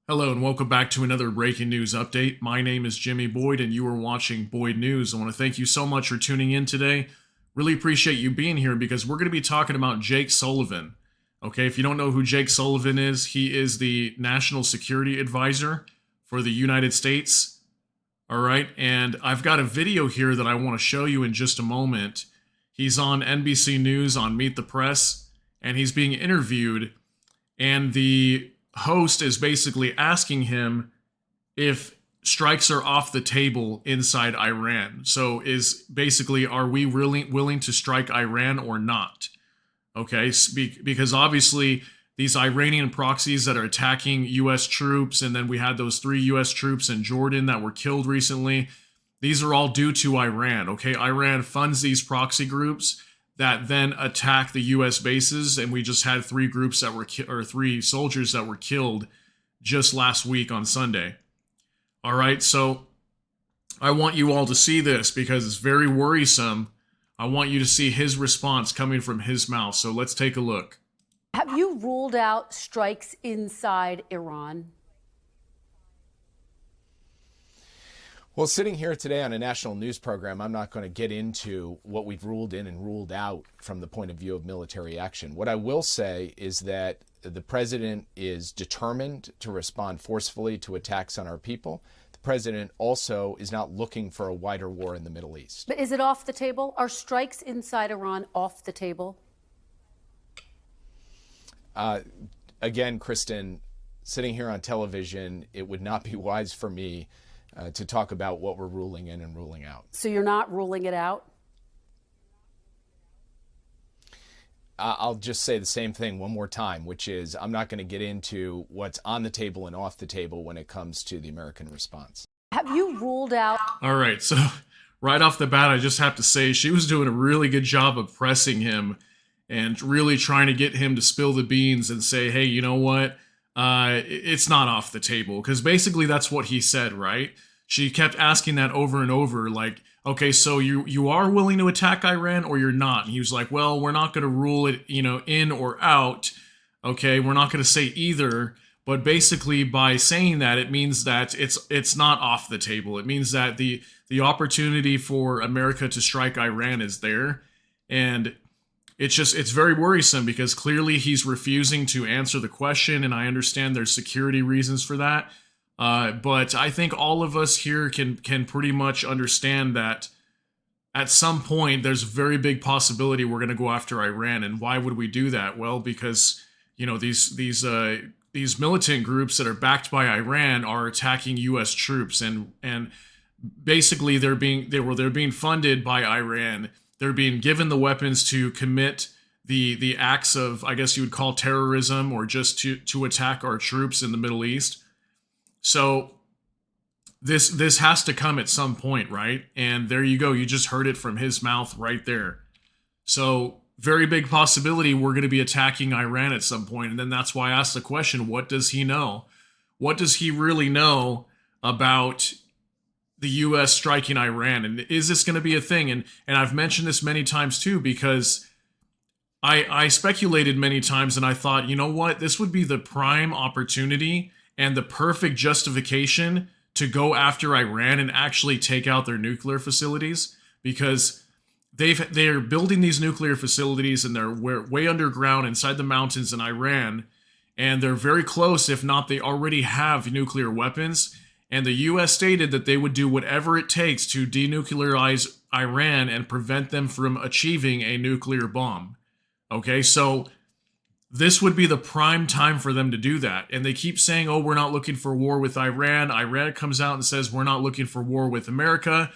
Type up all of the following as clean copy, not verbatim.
Hello and welcome back to another breaking news update. My name is Jimmy Boyd and you are watching Boyd News. I want to thank you so much for tuning in today. Really appreciate you being here because we're going to be talking about Jake Sullivan. Okay, if you don't know who Jake Sullivan is, he is the National Security Advisor for the United States. All right, and I've got a video here that I want to show you in just a moment. He's on NBC News on Meet the Press and he's being interviewed, and the host is basically asking him if strikes are off the table inside Iran. So is basically, are we really willing to strike Iran or not? Okay, because obviously these Iranian proxies that are attacking U.S. troops, and then we had those 3 U.S. troops in Jordan that were killed recently. These are all due to Iran. Okay, Iran funds these proxy groups that then attack the U.S. bases, and we just had 3 groups that were or 3 soldiers that were killed just last week on Sunday. All right, so I want you all to see this because it's very worrisome. I want you to see his response coming from his mouth. So let's take a look. Have you ruled out strikes inside Iran? Well, sitting here today on a national news program, I'm not going to get into what we've ruled in and ruled out from the point of view of military action. What I will say is that the president is determined to respond forcefully to attacks on our people. The president also is not looking for a wider war in the Middle East. But is it off the table? Are strikes inside Iran off the table? Again, Kristen, sitting here on television, it would not be wise for me to talk about what we're ruling in and ruling out. So you're not ruling it out? I'll just say the same thing one more time, which is I'm not going to get into what's on the table and off the table when it comes to the American response. Have you ruled out? All right, so right off the bat, I just have to say she was doing a really good job of pressing him and really trying to get him to spill the beans and say, hey, you know what? It's not off the table. Because basically that's what he said, right? She kept asking that over and over, like, okay, so you are willing to attack Iran or you're not? And he was like, well, we're not going to rule it, in or out. Okay, we're not going to say either. But basically by saying that, it means that it's not off the table. It means that the opportunity for America to strike Iran is there. And it's very worrisome because clearly he's refusing to answer the question, and I understand there's security reasons for that. But I think all of us here can pretty much understand that at some point there's a very big possibility we're going to go after Iran. And why would we do that? Well, because these militant groups that are backed by Iran are attacking U.S. troops, and basically they're being funded by Iran. They're being given the weapons to commit the acts of, I guess you would call, terrorism, or just to attack our troops in the Middle East. So this has to come at some point, right? And there you go. You just heard it from his mouth right there. So very big possibility we're going to be attacking Iran at some point. And then that's why I asked the question, what does he know? What does he really know about the U.S. striking Iran? And is this going to be a thing? And I've mentioned this many times too, because I speculated many times and I thought, you know what? This would be the prime opportunity and the perfect justification to go after Iran and actually take out their nuclear facilities, because they're building these nuclear facilities and they're way underground inside the mountains in Iran, and they're very close, if not they already have nuclear weapons. And the U.S. stated that they would do whatever it takes to denuclearize Iran and prevent them from achieving a nuclear bomb. Okay, so this would be the prime time for them to do that. And they keep saying, oh, we're not looking for war with Iran. Iran comes out and says, we're not looking for war with America.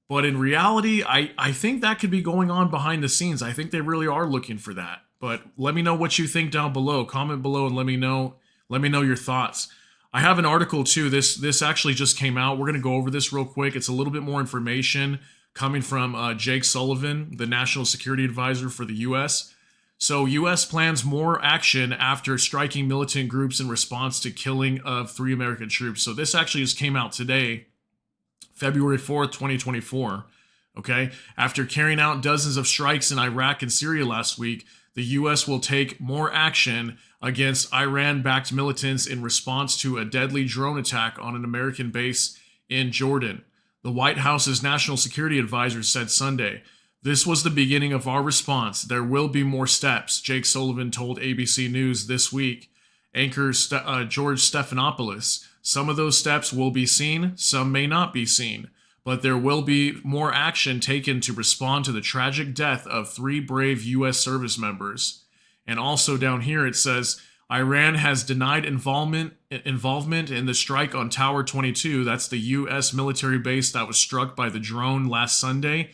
But in reality, I think that could be going on behind the scenes. I think they really are looking for that. But let me know what you think down below. Comment below and let me know your thoughts. I have an article too. This actually just came out. We're going to go over this real quick. It's a little bit more information coming from Jake Sullivan, the National Security Advisor for the U.S. So U.S. plans more action after striking militant groups in response to killing of 3 American troops. So this actually just came out today, February 4th, 2024. Okay, after carrying out dozens of strikes in Iraq and Syria last week, the U.S. will take more action against Iran-backed militants in response to a deadly drone attack on an American base in Jordan. The White House's national security advisor said Sunday, "This was the beginning of our response. There will be more steps," Jake Sullivan told ABC News this week. Anchor George Stephanopoulos, "Some of those steps will be seen, some may not be seen, but there will be more action taken to respond to the tragic death of 3 brave U.S. service members." And also down here it says, Iran has denied involvement in the strike on Tower 22. That's the U.S. military base that was struck by the drone last Sunday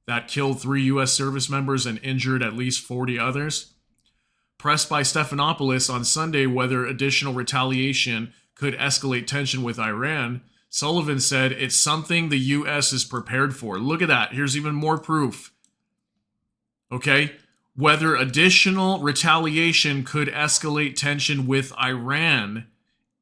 that killed 3 U.S. service members and injured at least 40 others. Pressed by Stephanopoulos on Sunday whether additional retaliation could escalate tension with Iran, Sullivan said it's something the U.S. is prepared for. Look at that. Here's even more proof. Okay? Whether additional retaliation could escalate tension with Iran.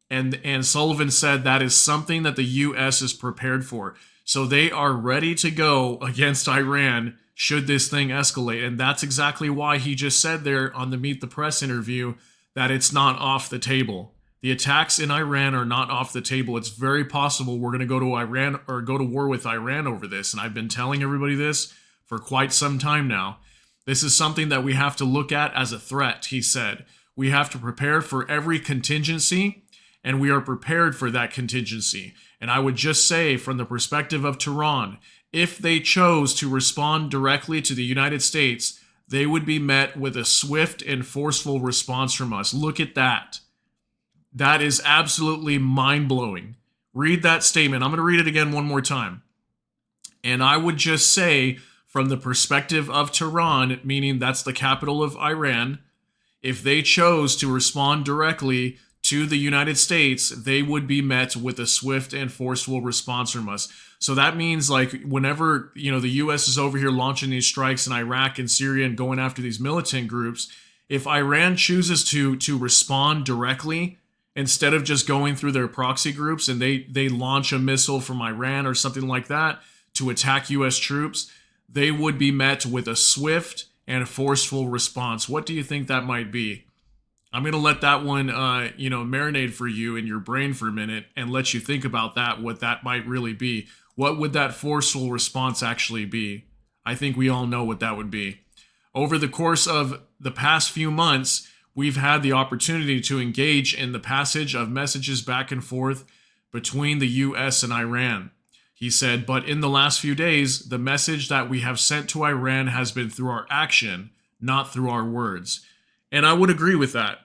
And Sullivan said that is something that the U.S. is prepared for. So they are ready to go against Iran should this thing escalate. And that's exactly why he just said there on the Meet the Press interview that it's not off the table. The attacks in Iran are not off the table. It's very possible we're going to go to Iran or go to war with Iran over this. And I've been telling everybody this for quite some time now. This is something that we have to look at as a threat, he said. We have to prepare for every contingency, and we are prepared for that contingency. And I would just say, from the perspective of Tehran, if they chose to respond directly to the United States, they would be met with a swift and forceful response from us. Look at that. That is absolutely mind-blowing. Read that statement. I'm going to read it again one more time. And I would just say, from the perspective of Tehran, meaning that's the capital of Iran, if they chose to respond directly to the United States, they would be met with a swift and forceful response from us. So that means like whenever, the U.S. is over here launching these strikes in Iraq and Syria and going after these militant groups, if Iran chooses to respond directly instead of just going through their proxy groups and they launch a missile from Iran or something like that to attack U.S. troops, they would be met with a swift and forceful response. What do you think that might be? I'm going to let that one, marinate for you in your brain for a minute and let you think about that, what that might really be. What would that forceful response actually be? I think we all know what that would be. Over the course of the past few months, we've had the opportunity to engage in the passage of messages back and forth between the U.S. and Iran. He said, but in the last few days, the message that we have sent to Iran has been through our action, not through our words. And I would agree with that.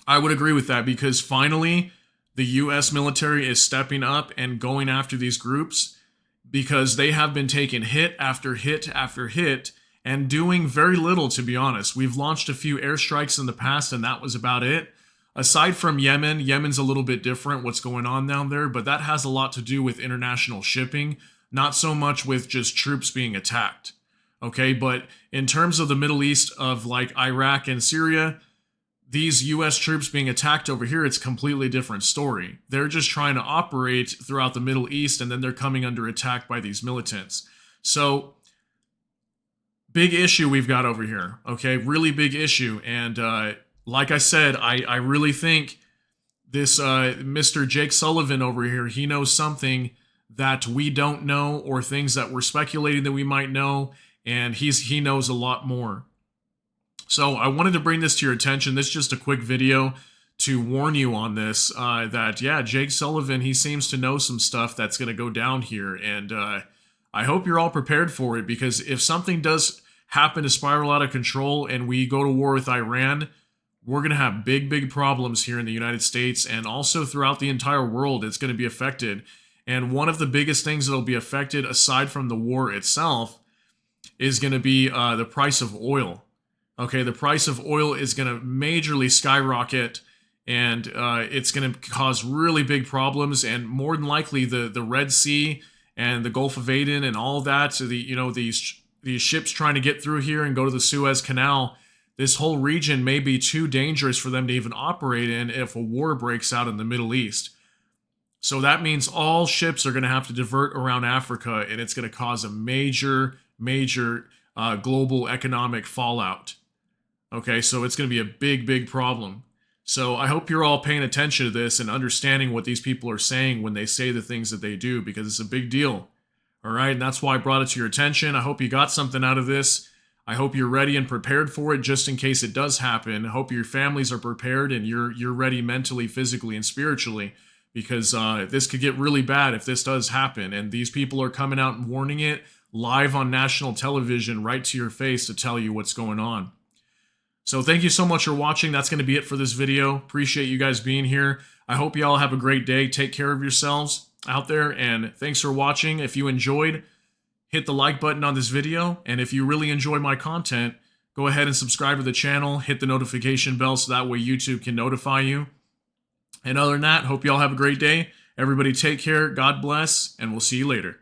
I would agree with that because finally, the U.S. military is stepping up and going after these groups because they have been taking hit after hit after hit and doing very little, to be honest. We've launched a few airstrikes in the past, and that was about it. Aside from Yemen, Yemen's a little bit different, what's going on down there, but that has a lot to do with international shipping, not so much with just troops being attacked. Okay, but in terms of the Middle East of like Iraq and Syria, these U.S. troops being attacked over here, it's a completely different story. They're just trying to operate throughout the Middle East, and then they're coming under attack by these militants. So, big issue we've got over here, okay? Really big issue, and like I said, I really think this Mr. Jake Sullivan over here, he knows something that we don't know or things that we're speculating that we might know, and he knows a lot more. So I wanted to bring this to your attention. This is just a quick video to warn you on this, that, yeah, Jake Sullivan, he seems to know some stuff that's going to go down here, and I hope you're all prepared for it, because if something does happen to spiral out of control and we go to war with Iran, we're going to have big, big problems here in the United States and also throughout the entire world. It's going to be affected. And one of the biggest things that'll be affected, aside from the war itself, is going to be the price of oil. Okay, the price of oil is going to majorly skyrocket, and it's going to cause really big problems. And more than likely, the Red Sea and the Gulf of Aden and all that, so these ships trying to get through here and go to the Suez Canal, this whole region may be too dangerous for them to even operate in if a war breaks out in the Middle East. So that means all ships are going to have to divert around Africa, and it's going to cause a major global economic fallout. Okay, so it's going to be a big, big problem. So I hope you're all paying attention to this and understanding what these people are saying when they say the things that they do, because it's a big deal. All right, and that's why I brought it to your attention. I hope you got something out of this. I hope you're ready and prepared for it just in case it does happen. I hope your families are prepared and you're ready mentally, physically, and spiritually, because this could get really bad if this does happen. And these people are coming out and warning it live on national television right to your face to tell you what's going on. So thank you so much for watching. That's going to be it for this video. Appreciate you guys being here. I hope you all have a great day. Take care of yourselves out there, and thanks for watching. If you enjoyed, hit the like button on this video, and if you really enjoy my content, go ahead and subscribe to the channel, hit the notification bell so that way YouTube can notify you. And other than that, hope you all have a great day. Everybody take care, God bless, and we'll see you later.